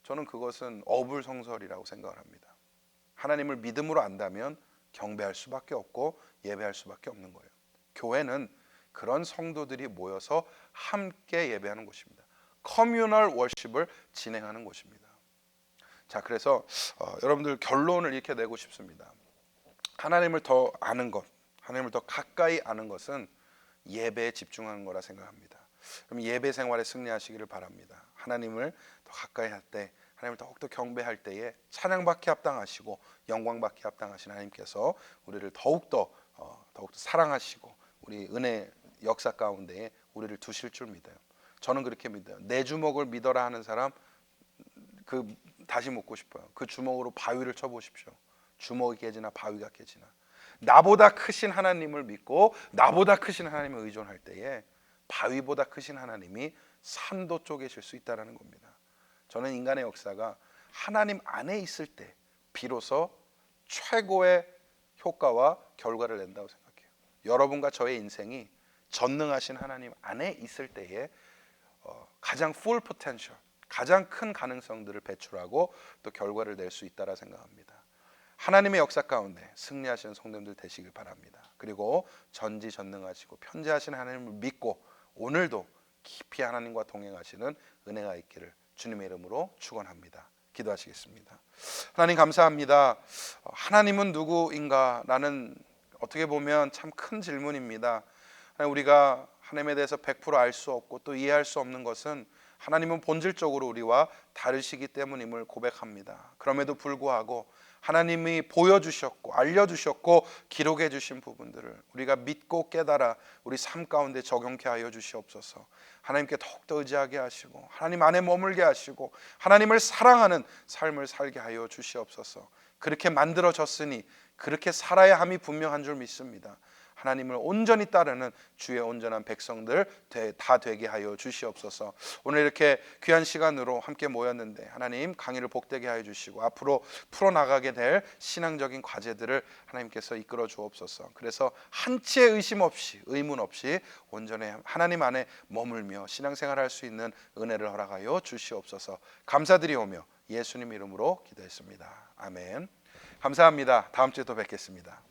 저는 그것은 어불성설이라고 생각을 합니다. 하나님을 믿음으로 안다면 경배할 수밖에 없고 예배할 수밖에 없는 거예요. 교회는 그런 성도들이 모여서 함께 예배하는 곳입니다. 커뮤널 월십을 진행하는 곳입니다. 자, 그래서 여러분들 결론을 이렇게 내고 싶습니다. 하나님을 더 아는 것, 하나님을 더 가까이 아는 것은 예배에 집중하는 거라 생각합니다. 그럼 예배 생활에 승리하시기를 바랍니다. 하나님을 더 가까이 할 때, 하나님을 더욱더 경배할 때에 찬양받기 합당하시고 영광받기 합당하신 하나님께서 우리를 더욱더 사랑하시고 우리 은혜 역사 가운데에 우리를 두실 줄 믿어요. 저는 그렇게 믿어요. 내 주먹을 믿어라 하는 사람, 다시 묻고 싶어요. 그 주먹으로 바위를 쳐보십시오. 주먹이 깨지나 바위가 깨지나. 나보다 크신 하나님을 믿고 나보다 크신 하나님을 의존할 때에 바위보다 크신 하나님이 산도 쪼개실 수 있다는 겁니다. 저는 인간의 역사가 하나님 안에 있을 때 비로소 최고의 효과와 결과를 낸다고 생각해요. 여러분과 저의 인생이 전능하신 하나님 안에 있을 때에 가장 full potential, 가장 큰 가능성들을 배출하고 또 결과를 낼 수 있다라 생각합니다. 하나님의 역사 가운데 승리하시는 성도님들 되시길 바랍니다. 그리고 전지전능하시고 편재하신 하나님을 믿고 오늘도 깊이 하나님과 동행하시는 은혜가 있기를 주님의 이름으로 축원합니다. 기도하시겠습니다. 하나님 감사합니다. 하나님은 누구인가? 라는 어떻게 보면 참 큰 질문입니다. 우리가 하나님에 대해서 100% 알 수 없고 또 이해할 수 없는 것은 하나님은 본질적으로 우리와 다르시기 때문임을 고백합니다. 그럼에도 불구하고 하나님이 보여주셨고 알려주셨고 기록해 주신 부분들을 우리가 믿고 깨달아 우리 삶 가운데 적용케 하여 주시옵소서. 하나님께 더욱더 의지하게 하시고 하나님 안에 머물게 하시고 하나님을 사랑하는 삶을 살게 하여 주시옵소서. 그렇게 만들어졌으니 그렇게 살아야 함이 분명한 줄 믿습니다. 하나님을 온전히 따르는 주의 온전한 백성들 다 되게 하여 주시옵소서. 오늘 이렇게 귀한 시간으로 함께 모였는데 하나님 강의를 복되게 하여 주시고 앞으로 풀어나가게 될 신앙적인 과제들을 하나님께서 이끌어 주옵소서. 그래서 한치의 의심 없이 의문 없이 온전히 하나님 안에 머물며 신앙생활할 수 있는 은혜를 허락하여 주시옵소서. 감사드리오며 예수님 이름으로 기도했습니다. 아멘. 감사합니다. 다음 주에 또 뵙겠습니다.